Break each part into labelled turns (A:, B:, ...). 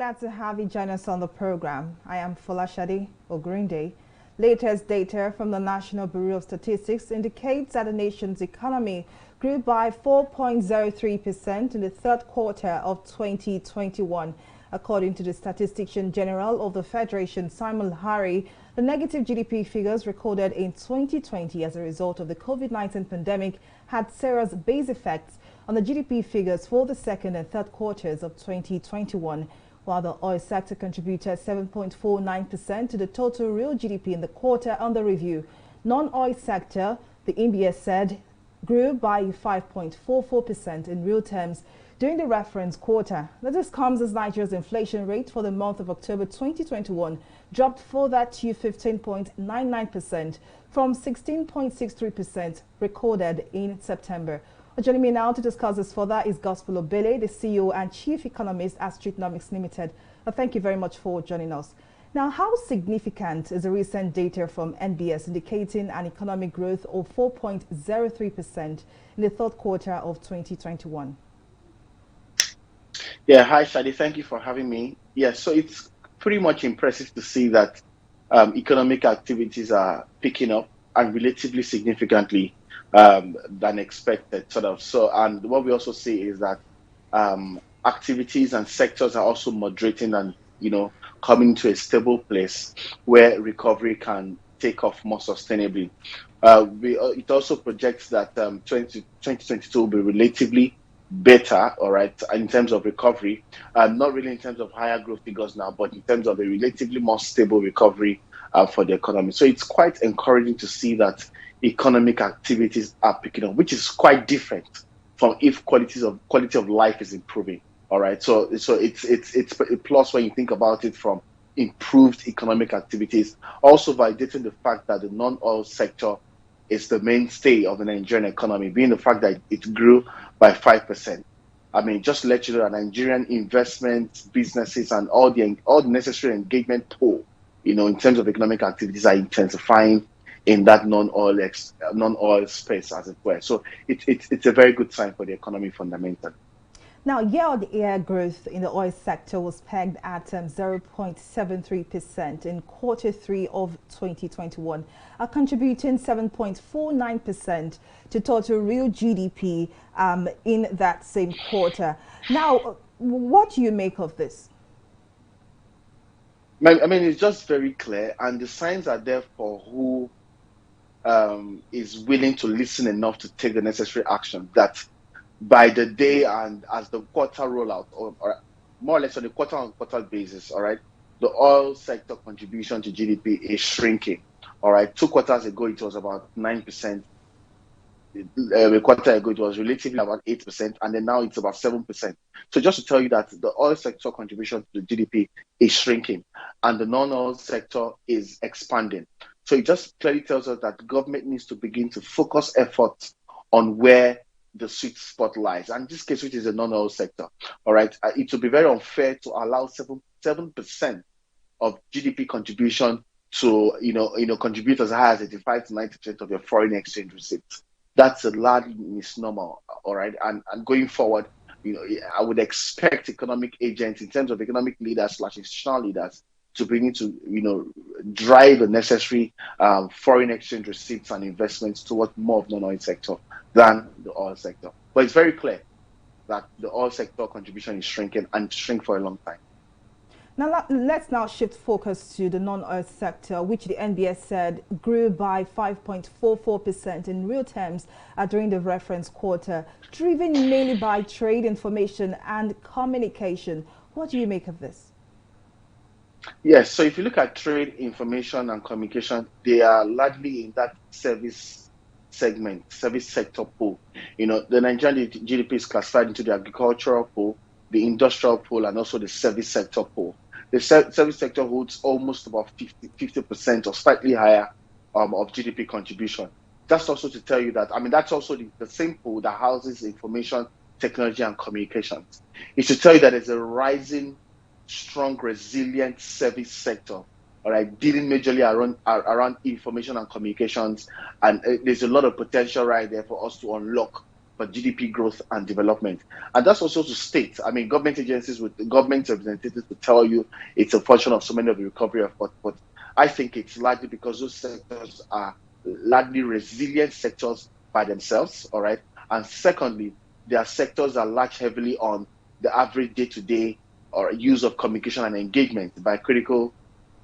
A: glad to have you join us on the program. I am Folashade Ogrinde. Latest data from the National Bureau of Statistics indicates that the nation's economy grew by 4.03% in the third quarter of 2021. According to the Statistician General of the Federation, Simon Hari, the negative GDP figures recorded in 2020 as a result of the COVID-19 pandemic had serious base effects on the GDP figures for the second and third quarters of 2021. While the oil sector contributed 7.49% to the total real GDP in the quarter under review, non-oil sector, the NBS said, grew by 5.44% in real terms during the reference quarter. This comes as Nigeria's inflation rate for the month of October 2021 dropped further to 15.99% from 16.63% recorded in September. Joining me now to discuss this further is Gospel Obele, the CEO and Chief Economist at Streetnomics Limited. Thank you very much for joining us. Now, how significant is the recent data from NBS indicating an economic growth of 4.03% in the third quarter of 2021?
B: Yeah, hi Shadi, thank you for having me. Yeah, so it's pretty much impressive to see that economic activities are picking up and relatively significantly than expected, sort of. So, and what we also see is that activities and sectors are also moderating and, coming to a stable place where recovery can take off more sustainably. It also projects that 2022 will be relatively better, all right, in terms of recovery, not really in terms of higher growth figures now, but in terms of a relatively more stable recovery for the economy. So it's quite encouraging to see that economic activities are picking up, which is quite different from if quality of life is improving. All right, so it's a plus when you think about it from improved economic activities, also validating the fact that the non-oil sector is the mainstay of the Nigerian economy, being the fact that it grew by 5%. I mean, just to let you know, that Nigerian investment businesses and all the necessary engagement pool, in terms of economic activities are intensifying in that non-oil space, as it were. So it's a very good sign for the economy fundamentally.
A: Now, year-on-year growth in the oil sector was pegged at 0.73% in quarter three of 2021, contributing 7.49% to total real GDP in that same quarter. Now, what do you make of this?
B: I mean, it's just very clear, and the signs are there for who is willing to listen enough to take the necessary action, that by the day and as the quarter roll out, or more or less on a quarter-on-quarter basis, all right, the oil sector contribution to GDP is shrinking. All right, 2 quarters ago it was about 9%. A quarter ago it was relatively about 8%, and then now it's about 7%. So just to tell you that the oil sector contribution to the GDP is shrinking, and the non-oil sector is expanding. So it just clearly tells us that the government needs to begin to focus efforts on where the sweet spot lies, and in this case, which is the non-oil sector. All right, it would be very unfair to allow 7% of GDP contribution to contribute as high as 85 to 90% of your foreign exchange receipts. That's a large misnomer. All right, and going forward, I would expect economic agents, in terms of economic leaders / institutional leaders, to begin to drive the necessary foreign exchange receipts and investments towards more of the non-oil sector than the oil sector. But it's very clear that the oil sector contribution is shrinking, and shrink for a long time.
A: Now, let's now shift focus to the non-oil sector, which the NBS said grew by 5.44% in real terms during the reference quarter, driven mainly by trade, information and communication. What do you make of this?
B: Yes, so if you look at trade, information and communication, they are largely in that service sector pool. The Nigerian GDP is classified into the agricultural pool, the industrial pool, and also the service sector pool. The service sector holds almost about 50% or slightly higher of GDP contribution. That's also to tell you that, that's also the same pool that houses information, technology, and communications. It's to tell you that there's a rising, strong, resilient service sector, all right, dealing majorly around information and communications, and there's a lot of potential right there for us to unlock but GDP growth and development. And that's also to state, I mean, government agencies with government representatives will tell you it's a function of so many of the recovery efforts, but I think it's largely because those sectors are largely resilient sectors by themselves, all right? And secondly, there are sectors that latch heavily on the average day-to-day or use of communication and engagement by critical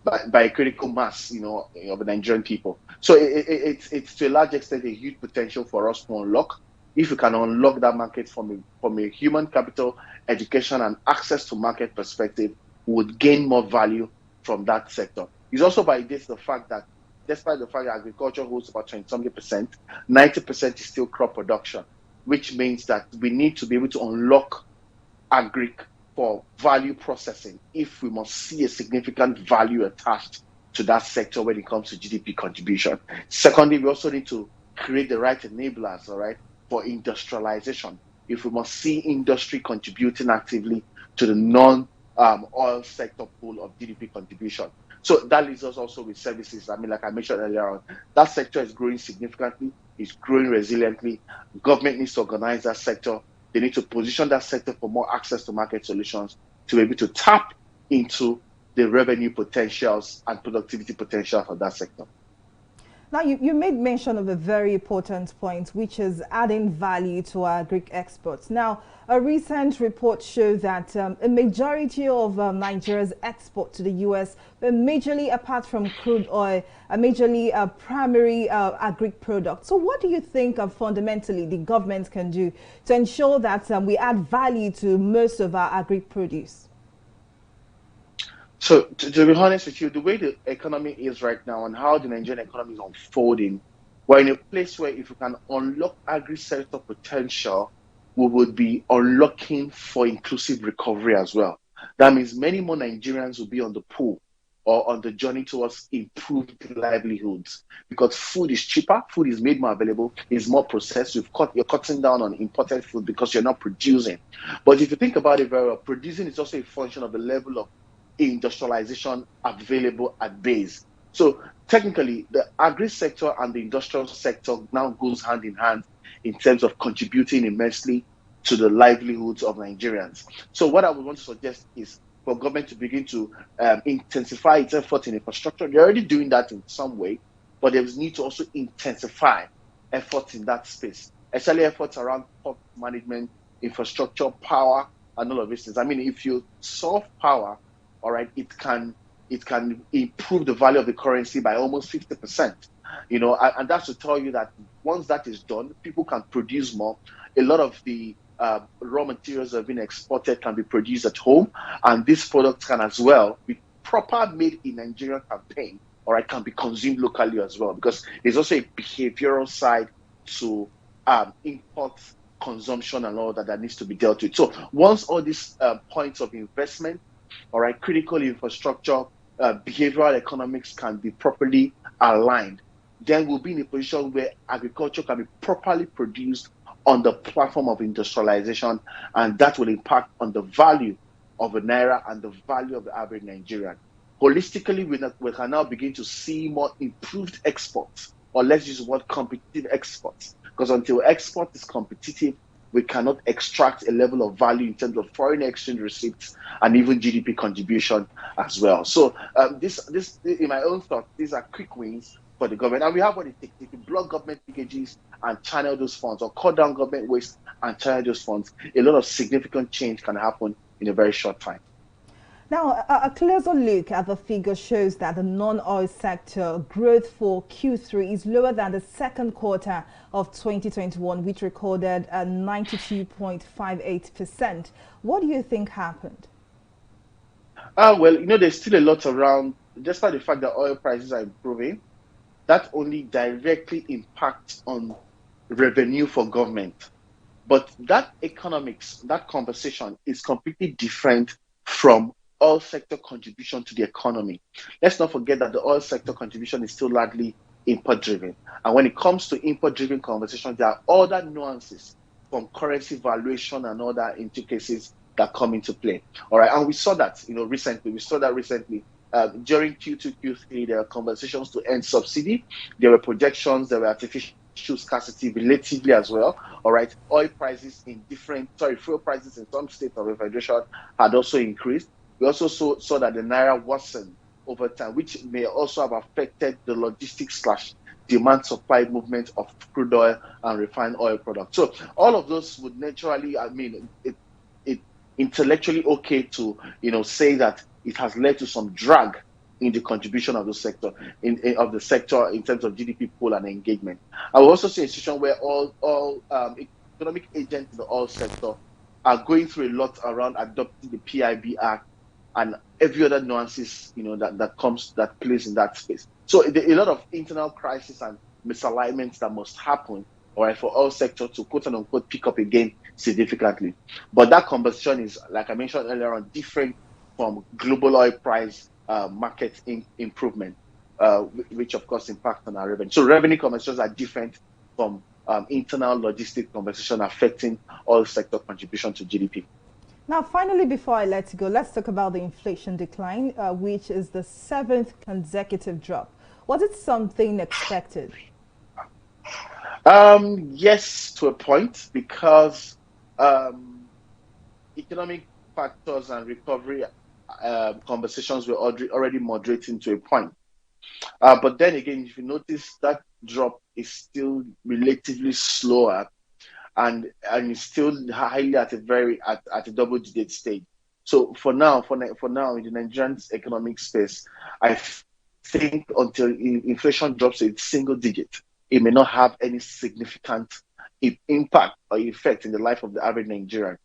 B: mass, of the Nigerian people. So it's to a large extent a huge potential for us to unlock. If we can unlock that market from a human capital, education, and access to market perspective, we would gain more value from that sector. It's also by this the fact that despite the fact that agriculture holds about 20-something%, 90% is still crop production, which means that we need to be able to unlock agri for value processing if we must see a significant value attached to that sector when it comes to GDP contribution. Secondly, we also need to create the right enablers, all right, for industrialization. If we must see industry contributing actively to the non-oil sector pool of GDP contribution. So that leaves us also with services. I mean, like I mentioned earlier on, that sector is growing significantly, it's growing resiliently. Government needs to organize that sector. They need to position that sector for more access to market solutions to be able to tap into the revenue potentials and productivity potential of that sector.
A: Now, you made mention of a very important point, which is adding value to our Greek exports. Now, a recent report showed that a majority of Nigeria's export to the U.S. were majorly, apart from crude oil, majorly primary agri products. So what do you think fundamentally the government can do to ensure that we add value to most of our agri produce?
B: So to be honest with you, the way the economy is right now and how the Nigerian economy is unfolding, we're in a place where if we can unlock agri-sector potential, we would be unlocking for inclusive recovery as well. That means many more Nigerians will be on the pool or on the journey towards improved livelihoods because food is cheaper, food is made more available, is more processed. You're cutting down on imported food because you're not producing. But if you think about it very well, producing is also a function of the level of industrialization available at base. So technically, the agri sector and the industrial sector now goes hand in hand in terms of contributing immensely to the livelihoods of Nigerians. So what I would want to suggest is for government to begin to intensify its effort in infrastructure. They're already doing that in some way, but there is need to also intensify efforts in that space, especially efforts around port management, infrastructure, power, and all of these things. I mean, if you solve power, all right, it can improve the value of the currency by almost 50%. And that's to tell you that once that is done, people can produce more. A lot of the raw materials that have been exported can be produced at home, and these products can as well be proper made in Nigerian campaign, or it can be consumed locally as well, because there's also a behavioral side to import consumption and all that needs to be dealt with. So once all these points of investment, all right, critical infrastructure, behavioral economics can be properly aligned, then we'll be in a position where agriculture can be properly produced on the platform of industrialization, and that will impact on the value of a naira and the value of the average Nigerian. Holistically, we can now begin to see more improved exports, or let's use the word competitive exports, because until export is competitive, we cannot extract a level of value in terms of foreign exchange receipts and even GDP contribution as well. So this, in my own thought, these are quick wins for the government. And we have what it takes. If you block government leakages and channel those funds, or cut down government waste and channel those funds, a lot of significant change can happen in a very short time.
A: Now, a closer look at the figure shows that the non-oil sector growth for Q3 is lower than the second quarter of 2021, which recorded a 92.58%. What do you think happened?
B: Well, there's still a lot around, despite the fact that oil prices are improving, that only directly impacts on revenue for government. But that economics, that conversation is completely different from oil sector contribution to the economy. Let's not forget that the oil sector contribution is still largely import driven. And when it comes to import driven conversation, there are other nuances from currency valuation and other intricacies that come into play. All right. And we saw that, recently. During Q2, Q3, there were conversations to end subsidy. There were projections, there were artificial show scarcity relatively as well. All right, fuel prices in some states of the federation had also increased. We also saw that the naira worsened over time, which may also have affected the logistics slash demand supply movement of crude oil and refined oil products. So all of those would naturally, it intellectually okay to say that it has led to some drag in the contribution of the sector in terms of GDP pool and engagement. I will also see a situation where all economic agents in the oil sector are going through a lot around adopting the PIB Act and every other nuances that plays in that space. So a lot of internal crisis and misalignments that must happen, all right, for oil sector to quote unquote pick up again significantly. But that conversation is, like I mentioned earlier on, different from global oil price market improvement, which of course impacts on our revenue. So revenue conversations are different from internal logistic conversation affecting oil sector contribution to GDP.
A: Now, finally, before I let you go, let's talk about the inflation decline, which is the 7th consecutive drop. Was it something expected?
B: Yes, to a point, because economic factors and recovery conversations were already moderating to a point. But then again, if you notice, that drop is still relatively slower and it's still highly at a double-digit stage. So for now, in the Nigerian economic space, I think until inflation drops to single digit, it may not have any significant impact or effect in the life of the average Nigerian.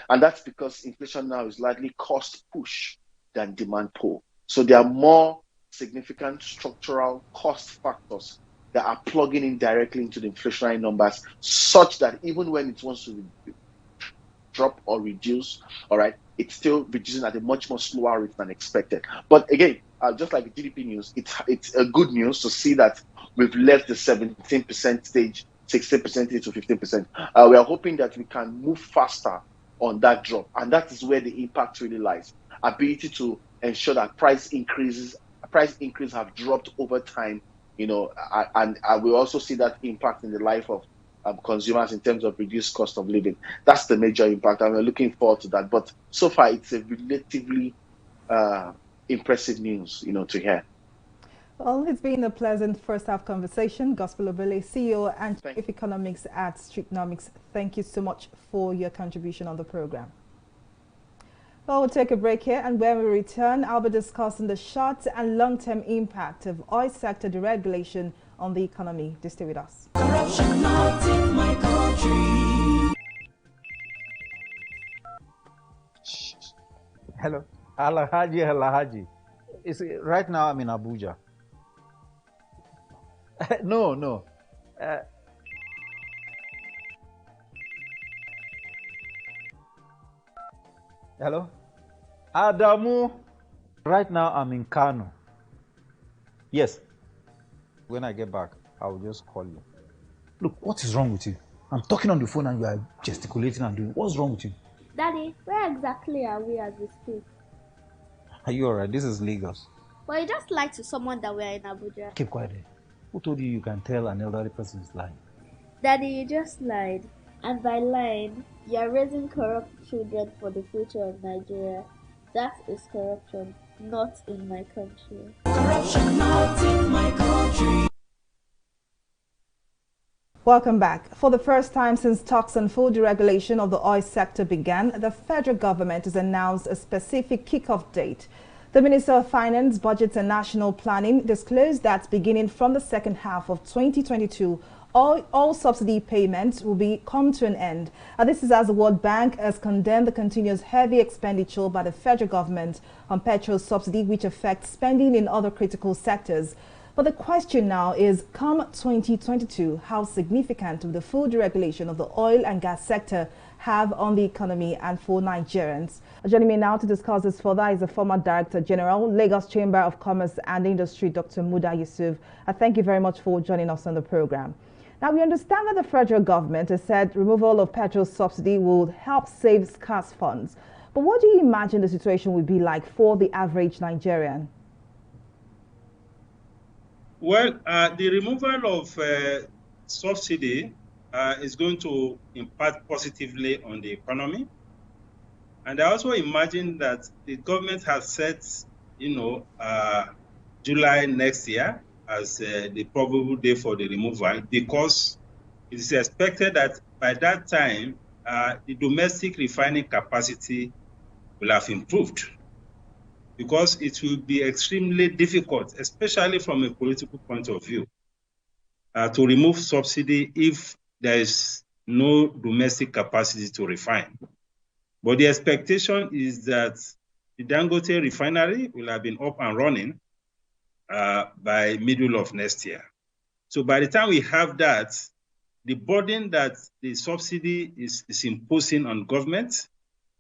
B: And that's because inflation now is largely cost push than demand pull. So there are more significant structural cost factors that are plugging in directly into the inflationary numbers, such that even when it wants to drop or reduce, all right, it's still reducing at a much more slower rate than expected. But again, just like the GDP news, it's a good news to see that we've left the 17% stage, 16% to 15%. We are hoping that we can move faster on that drop, and that is where the impact really lies. Ability to ensure that price increases have dropped over time, and we also see that impact in the life of consumers in terms of reduced cost of living. That's the major impact, and we're looking forward to that. But so far, it's a relatively impressive news, to hear.
A: Well, it's been a pleasant first half conversation. Gospel Obele, CEO and Chief Economics at Streetnomics. Thank you so much for your contribution on the program. Well, we'll take a break here, and when we return, I'll be discussing the short and long-term impact of oil sector deregulation on the economy. Just stay with us. Corruption not in my country.
C: Hello, Alahaji. Right now I'm in Abuja. No. Hello? Adamu. Right now I'm in Kano. Yes. When I get back, I'll just call you. Look, what is wrong with you? I'm talking on the phone and you are gesticulating and doing. What's wrong with you?
D: Daddy, where exactly are we as we speak?
C: Are you alright? This is Lagos.
D: Well, you just lied to someone that we're in Abuja.
C: Keep quiet. Who told you can tell an elderly person is lying?
D: Daddy, you just lied. And by lying, you're raising corrupt children for the future of Nigeria. That is corruption, not in my country. Corruption not in my country.
A: Welcome back. For the first time since talks on full deregulation of the oil sector began, the federal government has announced a specific kickoff date. The Minister of Finance, Budget and National Planning disclosed that beginning from the second half of 2022, all subsidy payments will come to an end. This is as the World Bank has condemned the continuous heavy expenditure by the federal government on petrol subsidy, which affects spending in other critical sectors. But the question now is, come 2022, how significant will the full deregulation of the oil and gas sector have on the economy and for Nigerians? Joining me now to discuss this further is the former Director General, Lagos Chamber of Commerce and Industry, Dr. Muda Yusuf. Thank you very much for joining us on the program. Now, we understand that the federal government has said removal of petrol subsidy will help save scarce funds. But what do you imagine the situation will be like for the average Nigerian?
E: Well, the removal of subsidy is going to impact positively on the economy. And I also imagine that the government has set, July next year as the probable day for the removal, because it is expected that by that time, the domestic refining capacity will have improved, because it will be extremely difficult, especially from a political point of view, to remove subsidy if there is no domestic capacity to refine. But the expectation is that the Dangote refinery will have been up and running by middle of next year. So by the time we have that, the burden that the subsidy is imposing on government,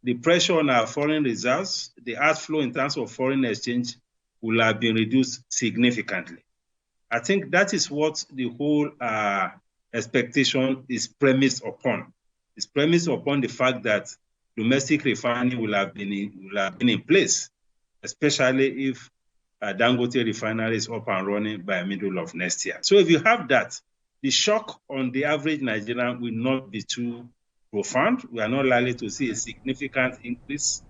E: the pressure on our foreign reserves, the outflow in terms of foreign exchange will have been reduced significantly. I think that is what the whole expectation is premised upon. It's premised upon the fact that domestic refining will have been in place, especially if Dangote refinery is up and running by middle of next year. So if you have that, the shock on the average Nigerian will not be too profound. We are not likely to see a significant increase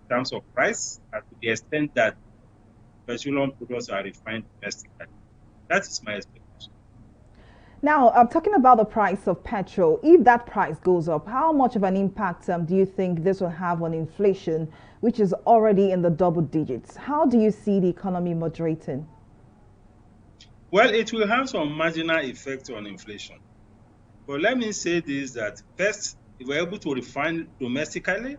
E: in terms of price, to the extent that petroleum products are refined domestically. That is my expectation.
A: Now, I'm talking about the price of petrol. If that price goes up, how much of an impact do you think this will have on inflation, which is already in the double digits? How do you see the economy moderating?
E: Well, it will have some marginal effect on inflation. But let me say this, that first, if we're able to refine domestically,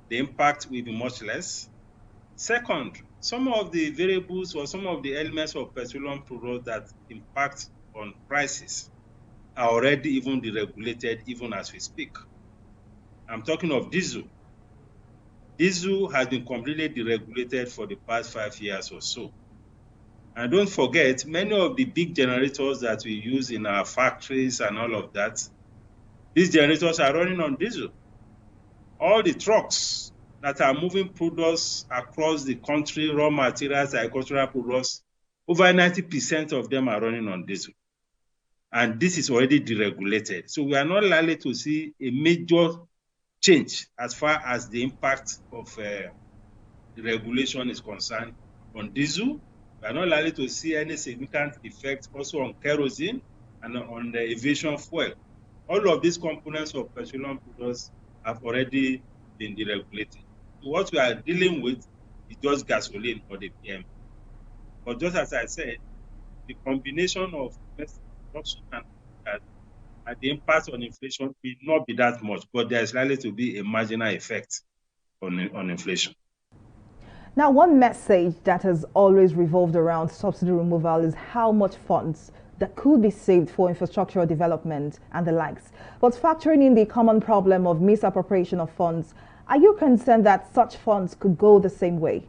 E: the impact will be much less. Second, some of the variables or some of the elements of petroleum products that impact on prices are already even deregulated, even as we speak. I'm talking of diesel. Diesel has been completely deregulated for the past 5 years or so. And don't forget, many of the big generators that we use in our factories and all of that, these generators are running on diesel. All the trucks that are moving products across the country, raw materials, agricultural products, over 90% of them are running on diesel. And this is already deregulated. So we are not likely to see a major change as far as the impact of the regulation is concerned on diesel. We are not likely to see any significant effect also on kerosene and on the aviation fuel. All of these components of petroleum products have already been deregulated. So what we are dealing with is just gasoline or the PM. But just as I said, the combination of production and the impact on inflation will not be that much, but there is likely to be a marginal effect on inflation.
A: Now, one message that has always revolved around subsidy removal is how much funds that could be saved for infrastructural development and the likes. But factoring in the common problem of misappropriation of funds, are you concerned that such funds could go the same way?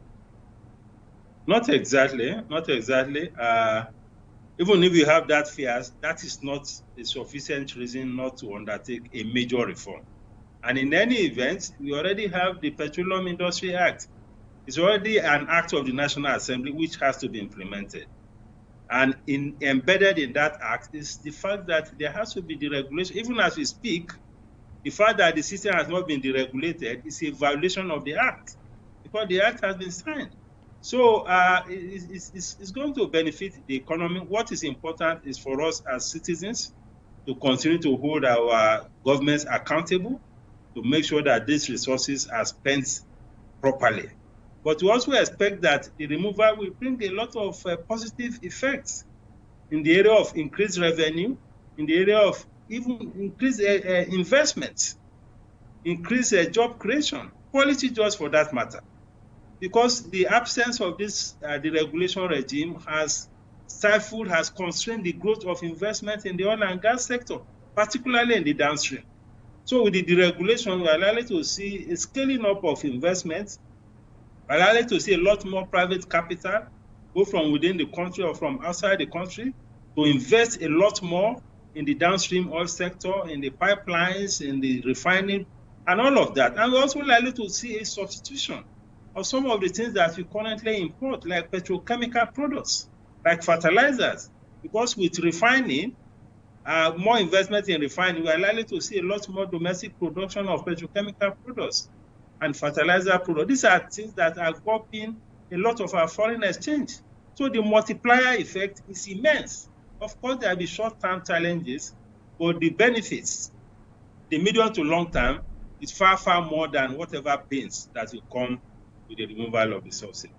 E: Not exactly, not exactly. Even if you have that fears, that is not a sufficient reason not to undertake a major reform. And in any event, we already have the Petroleum Industry Act. It's already an act of the National Assembly which has to be implemented. And embedded in that act is the fact that there has to be deregulation. Even as we speak, the fact that the system has not been deregulated is a violation of the act, because the act has been signed. So it's going to benefit the economy. What is important is for us as citizens to continue to hold our governments accountable, to make sure that these resources are spent properly. But we also expect that the removal will bring a lot of positive effects in the area of increased revenue, in the area of even increased investments, increased job creation, quality jobs for that matter. Because the absence of this deregulation regime has stifled, has constrained the growth of investment in the oil and gas sector, particularly in the downstream. So with the deregulation, we are likely to see a scaling up of investments. We are likely to see a lot more private capital, both from within the country or from outside the country, to invest a lot more in the downstream oil sector, in the pipelines, in the refining, and all of that. And we're also likely to see a substitution of some of the things that we currently import, like petrochemical products, like fertilizers. Because with refining, more investment in refining, we are likely to see a lot more domestic production of petrochemical products and fertilizer products. These are things that are copying a lot of our foreign exchange. So the multiplier effect is immense. Of course, there will be short-term challenges, but the benefits, the medium to long term, is far, far more than whatever pains that will come with the removal of the subsidy.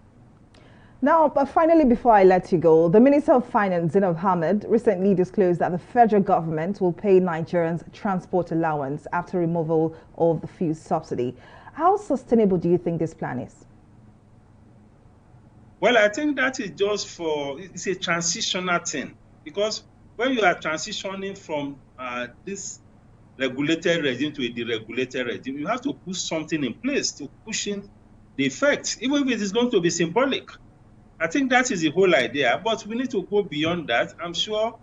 A: Now, but finally, before I let you go, the Minister of Finance, Zainab Ahmed, recently disclosed that the federal government will pay Nigerians transport allowance after removal of the fuel subsidy. How sustainable do you think this plan is?
E: Well, I think that is just it's a transitional thing, because when you are transitioning from this regulated regime to a deregulated regime, you have to put something in place to cushion the effect, even if it is going to be symbolic. I think that is the whole idea, but we need to go beyond that. I'm sure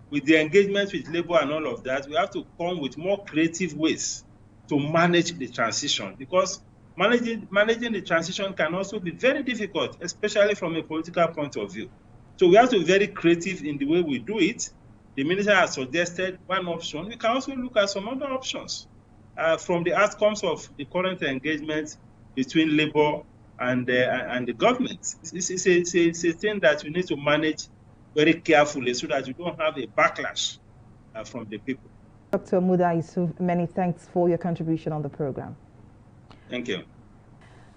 E: with the engagement with labor and all of that, we have to come with more creative ways to manage the transition, because managing the transition can also be very difficult, especially from a political point of view. So we have to be very creative in the way we do it. The minister has suggested one option. We can also look at some other options from the outcomes of the current engagement between labor and the government. It's a thing that we need to manage very carefully so that you don't have a backlash from the people.
A: Dr. Muda Yusuf, many thanks for your contribution on the program.
E: Thank you.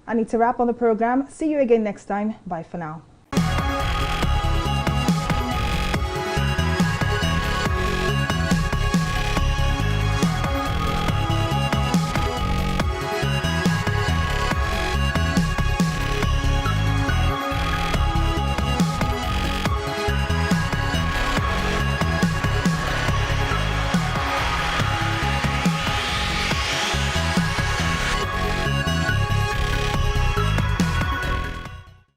A: I need to wrap on the program. See you again next time. Bye for now.